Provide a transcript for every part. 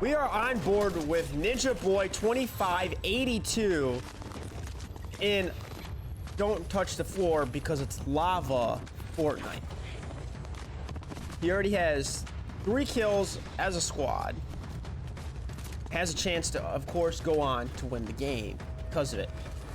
We are on board with Ninja Boy 2582 in Don't Touch the Floor because it's lava Fortnite. He already has 3 kills as a squad. Has a chance to, of course, go on to win the game because of it.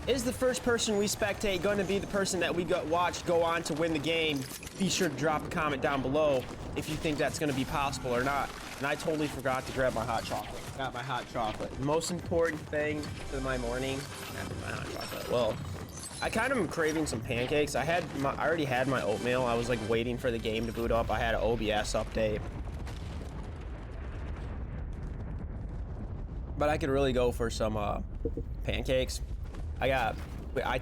Is the first person we spectate going to be the person that we watch go on to win the game? Be sure to drop a comment down below if you think that's going to be possible or not. And I totally forgot to grab my hot chocolate. Got my hot chocolate. The most important thing to my morning after my hot chocolate. Well, I kind of am craving some pancakes. I already had my oatmeal. I was like waiting for the game to boot up. I had an OBS update. But I could really go for some pancakes. I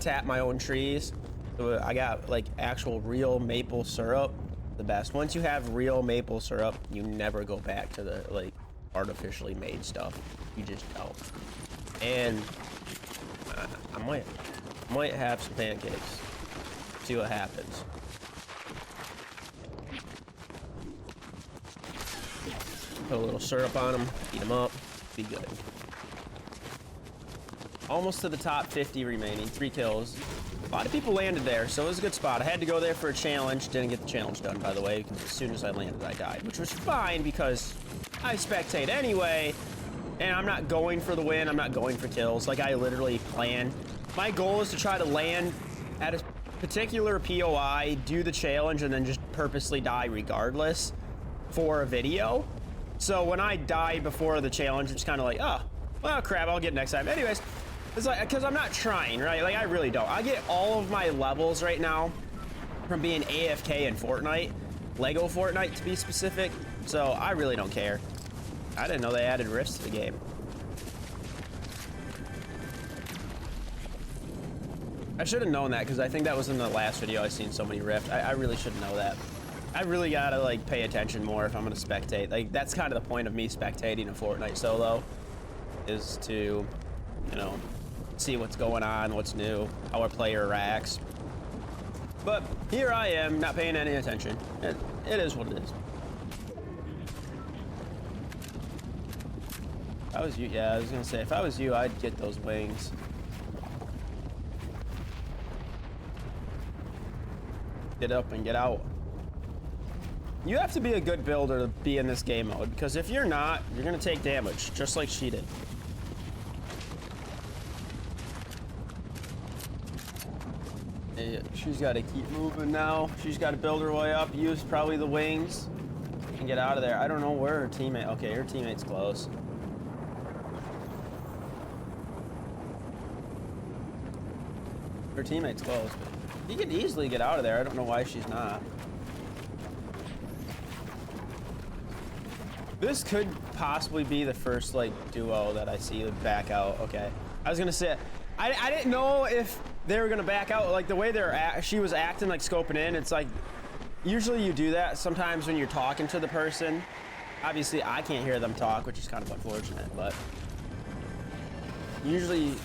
tap my own trees. So I got like actual real maple syrup. The best. Once you have real maple syrup, you never go back to the like artificially made stuff. You just don't. And I might have some pancakes. See what happens. Put a little syrup on them, eat them up, be good. Almost to the top 50 remaining, 3 kills. A lot of people landed there, so it was a good spot. I had to go there for a challenge. Didn't get the challenge done, by the way, because as soon as I landed, I died, which was fine because I spectate anyway, and I'm not going for the win. I'm not going for kills. Like, I literally plan. My goal is to try to land at a particular POI, do the challenge, and then just purposely die regardless for a video. So when I die before the challenge, it's kind of like, oh, well, crap, I'll get it next time. Anyways. It's like, because I'm not trying, right? Like, I really don't. I get all of my levels right now from being AFK in Fortnite. Lego Fortnite, to be specific. So, I really don't care. I didn't know they added rifts to the game. I should have known that, because I think that was in the last video I seen so many rifts. I really should know that. I really gotta, like, pay attention more if I'm gonna spectate. Like, that's kind of the point of me spectating a Fortnite solo. Is to, you know, see what's going on, what's new, how our player reacts. But here I am, not paying any attention. It is what it is. If I was you, yeah, I was gonna say, if I was you, I'd get those wings. Get up and get out. You have to be a good builder to be in this game mode, because if you're not, you're gonna take damage, just like she did. She's got to keep moving now. She's got to build her way up, use probably the wings, and get out of there. I don't know where her teammate... Okay, her teammate's close. Her teammate's close, but he could easily get out of there. I don't know why she's not. This could possibly be the first, like, duo that I see back out. Okay. I was going to say... I didn't know if they were gonna back out. Like the way she was acting, like scoping in. It's like usually you do that sometimes when you're talking to the person. Obviously, I can't hear them talk, which is kind of unfortunate. But usually,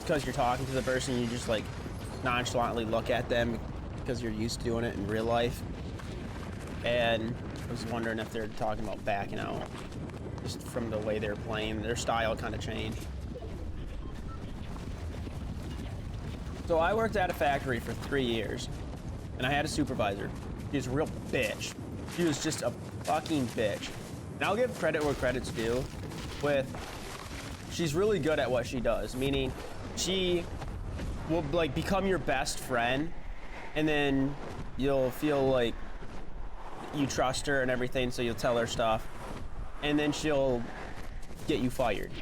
because you're talking to the person, you just like nonchalantly look at them because you're used to doing it in real life. And I was wondering if they're talking about backing out, just from the way they're playing. Their style kind of changed. So I worked at a factory for 3 years, and I had a supervisor. She was a real bitch. She was just a fucking bitch. And I'll give credit where credit's due. She's really good at what she does, meaning she will like become your best friend, and then you'll feel like you trust her and everything, so you'll tell her stuff, and then she'll get you fired.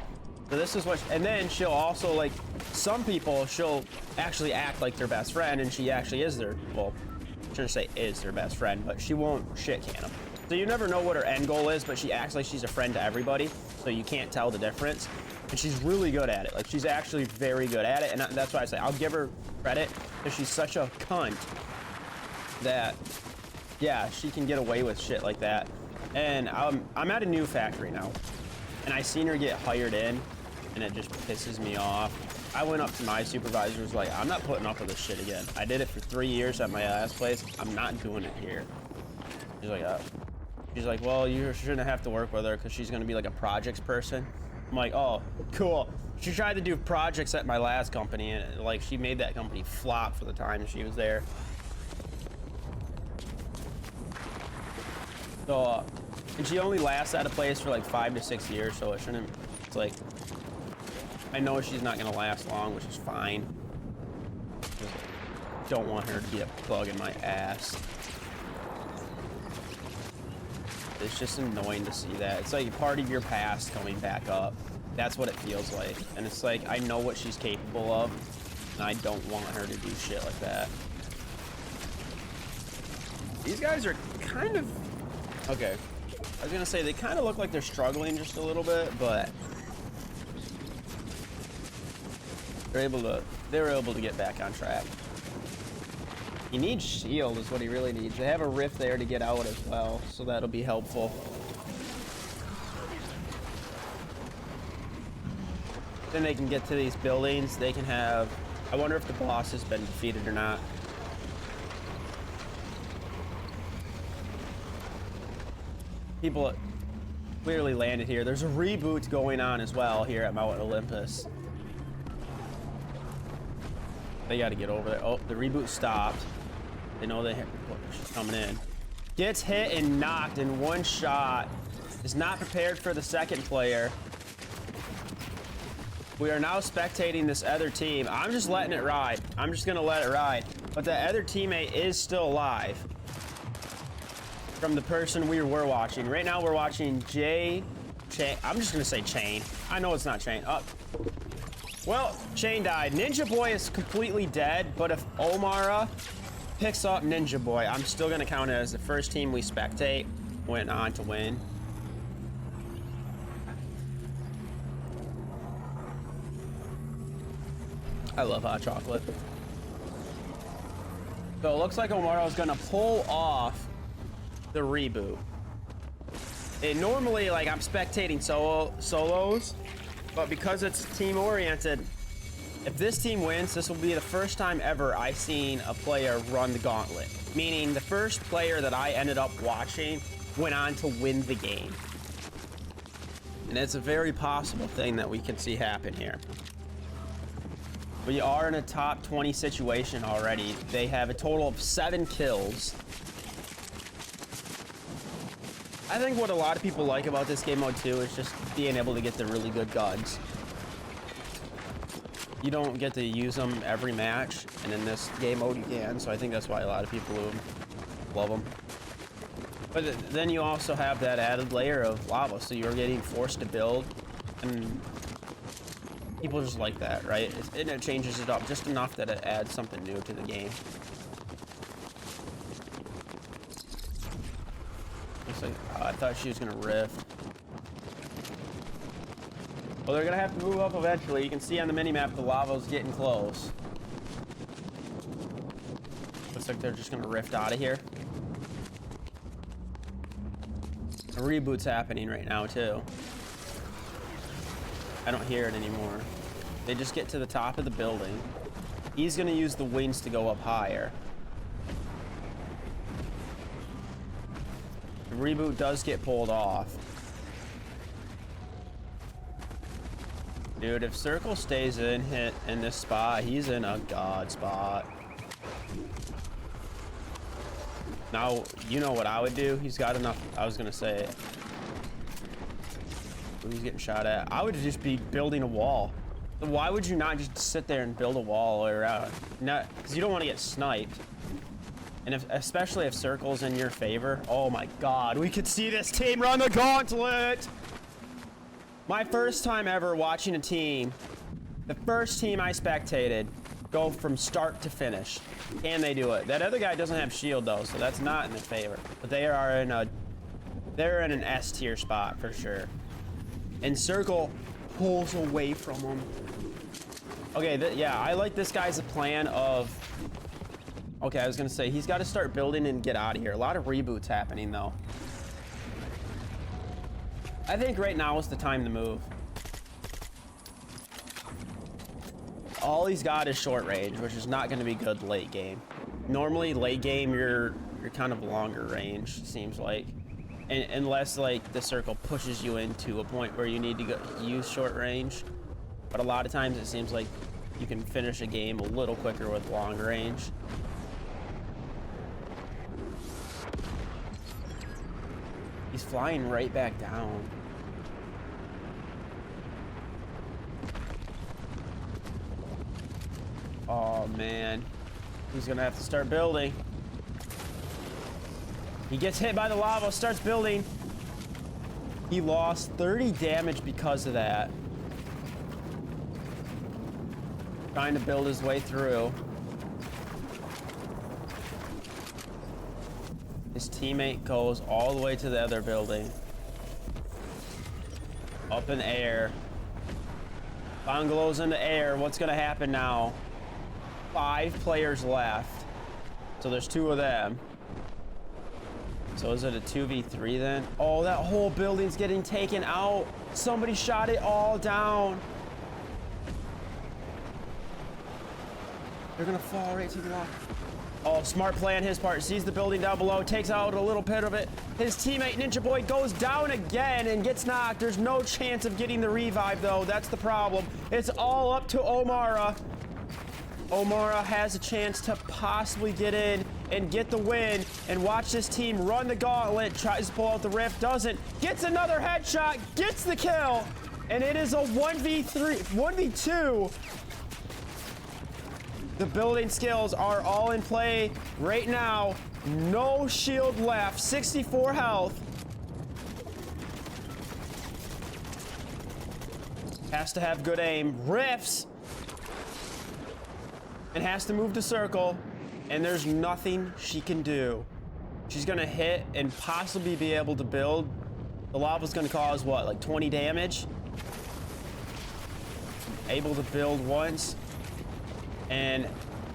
So this is what, and then she'll also, like, some people, she'll actually act like their best friend, and she actually is their, well, I shouldn't say is their best friend, but she won't shit can them. So you never know what her end goal is, but she acts like she's a friend to everybody, so you can't tell the difference. And she's really good at it. Like, she's actually very good at it, and that's why I say I'll give her credit, because she's such a cunt that, yeah, she can get away with shit like that. And I'm at a new factory now, and I seen her get hired in, and it just pisses me off. I went up to my supervisor, was like, I'm not putting up with this shit again. I did it for 3 years at my last place. I'm not doing it here. He's like, oh. She's like, well, you shouldn't have to work with her because she's gonna be like a projects person. I'm like, oh, cool. She tried to do projects at my last company, and like she made that company flop for the time she was there. So, and she only lasts at a place for like 5 to 6 years, so it shouldn't. It's like, I know she's not gonna last long, which is fine. Just don't want her to be a bug in my ass. It's just annoying to see that. It's like part of your past coming back up. That's what it feels like. And it's like, I know what she's capable of, and I don't want her to do shit like that. These guys are kind of... Okay. I was gonna say, they kind of look like they're struggling just a little bit, but... they were able to get back on track. He needs shield is what he really needs. They have a rift there to get out as well, so that'll be helpful. Then they can get to these buildings. They can have... I wonder if the boss has been defeated or not. People clearly landed here. There's a reboot going on as well here at Mount Olympus. They got to get over there. Oh, the reboot stopped. They know she's coming in. Gets hit and knocked in one shot. Is not prepared for the second player. We are now spectating this other team. I'm just letting it ride. I'm just gonna let it ride. But the other teammate is still alive. From the person we were watching. Right now we're watching Chain. I'm just gonna say Chain. I know it's not Chain. Oh. Well, Chain died. Ninja Boy is completely dead, but if Omara picks up Ninja Boy, I'm still gonna count it as the first team we spectate went on to win. I love hot chocolate. So it looks like Omara is gonna pull off the reboot. It normally, like, I'm spectating solos, but because it's team oriented, if this team wins, this will be the first time ever I've seen a player run the gauntlet. Meaning the first player that I ended up watching went on to win the game. And it's a very possible thing that we can see happen here. We are in a top 20 situation already. They have a total of 7 kills. I think what a lot of people like about this game mode too is just being able to get the really good guns. You don't get to use them every match, and in this game mode you can, so I think that's why a lot of people love them. But then you also have that added layer of lava, so you're getting forced to build, and people just like that, right? And it changes it up just enough that it adds something new to the game. Looks like, I thought she was gonna rift. Well, they're gonna have to move up eventually. You can see on the minimap the lava's getting close. Looks like they're just gonna rift out of here. A reboot's happening right now too. I don't hear it anymore. They just get to the top of the building. He's gonna use the wings to go up higher. The reboot does get pulled off. Dude, if Circle stays in this spot, he's in a god spot. Now, you know what I would do? He's got enough. I was gonna say it. He's getting shot at. I would just be building a wall. Why would you not just sit there and build a wall all around? Not because you don't want to get sniped. And especially if Circle's in your favor. Oh my god, we could see this team run the gauntlet! My first time ever watching a team, the first team I spectated, go from start to finish. Can they do it? That other guy doesn't have shield though, so that's not in their favor. But they're in an S tier spot for sure. And Circle pulls away from them. Okay, yeah, I like this guy's plan of... Okay, I was gonna say, he's gotta start building and get out of here. A lot of reboots happening though. I think right now is the time to move. All he's got is short range, which is not gonna be good late game. Normally, late game, you're kind of longer range, seems like. unless like the circle pushes you into a point where you need to go use short range. But a lot of times it seems like you can finish a game a little quicker with long range. He's flying right back down. Oh man, he's gonna have to start building. He gets hit by the lava, starts building. He lost 30 damage because of that. Trying to build his way through. His teammate goes all the way to the other building. Up in air. Bungalows in the air. What's gonna happen now? 5 players left. So there's 2 of them. So is it a 2v3 then? Oh, that whole building's getting taken out. Somebody shot it all down. They're gonna fall right to the lava. Oh, smart play on his part. Sees the building down below, takes out a little bit of it. His teammate Ninja Boy goes down again and gets knocked. There's no chance of getting the revive though. That's the problem. It's all up to Omara. Omara has a chance to possibly get in and get the win, and watch this team run the gauntlet. Tries to pull out the rift, doesn't. Gets another headshot, gets the kill, and it is a 1v2. The building skills are all in play right now. No shield left, 64 health. Has to have good aim. Rifts. And has to move to circle. And there's nothing she can do. She's gonna hit and possibly be able to build. The lava's gonna cause what, like 20 damage? Able to build once. And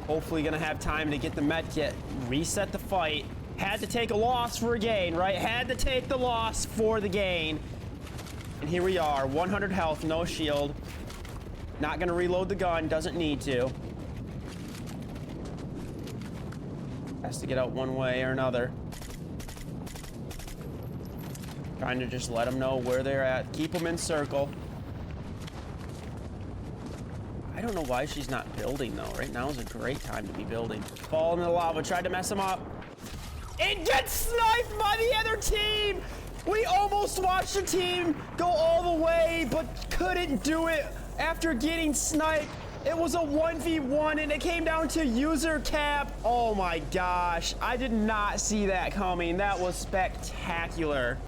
hopefully gonna have time to get the med kit, reset the fight. Had to take a loss for a gain, right? Had to take the loss for the gain. And here we are, 100 health, no shield. Not gonna reload the gun, doesn't need to. Has to get out one way or another. Trying to just let them know where they're at. Keep them in circle. I don't know why she's not building though. Right now is a great time to be building. Fall into the lava, tried to mess him up. It gets sniped by the other team! We almost watched the team go all the way, but couldn't do it after getting sniped. It was a 1v1 and it came down to user cap. Oh my gosh, I did not see that coming. That was spectacular.